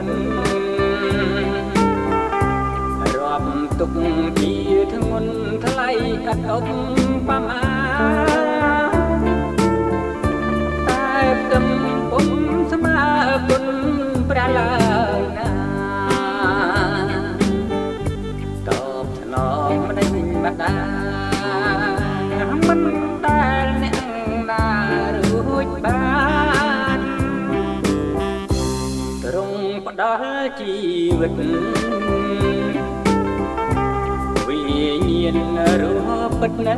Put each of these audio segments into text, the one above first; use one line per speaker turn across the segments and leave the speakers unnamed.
ญរាប់ទុកជាធ្ងន់ថ្លៃអត់អុកប្រមាតែផ្ទឹមពុំស្មើគុណព្រះឡើយណាតបថ្នមម្ដេចម្ដាមិនដែលអ្នកណារួចបានទ្រង់ផ្ដល់ជីវិតវិញ្ញាណរស់ពិតនៅ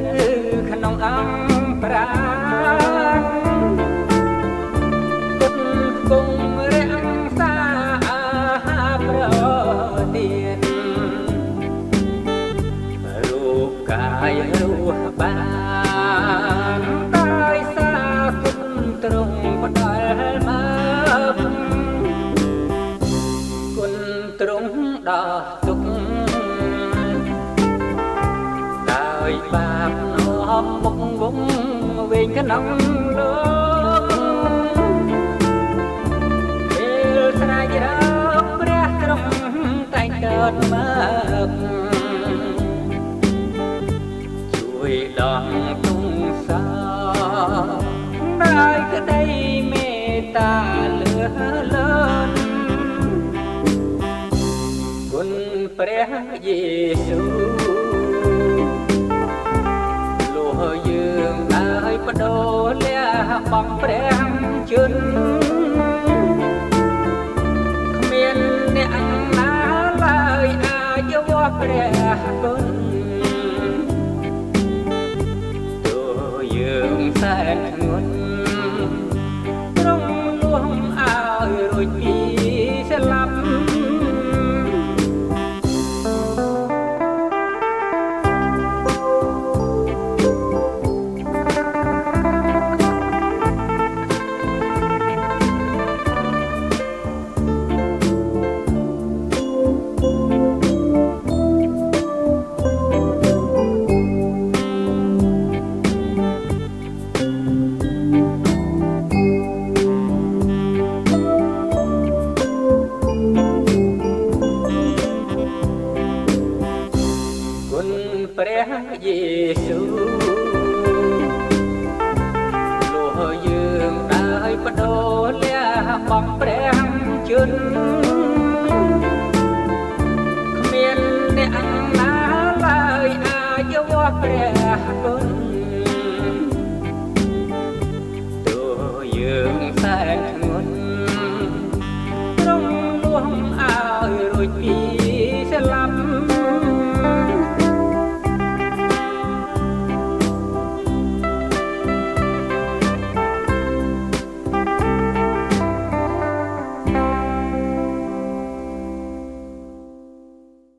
ក្នុងអង្គប្រាណគុណគង់រាំងសាប្រទានរូបកាយរស់បានដោយសារគុណទ្រង់ផ្ដល់មកគុណទ្រង់ដោះទុក្ខដោយបាបនាំមុខវងវែងក្នុងលោកពេលស្រែករកព្រះទ្រង់តែងកើតមកជួយដល់ទុំសាដោយក្តីមេត្តាលឺលន់គុណព្រះយេស៊ូវយើងហើយបដូរលះបង់ព្រះជន្ម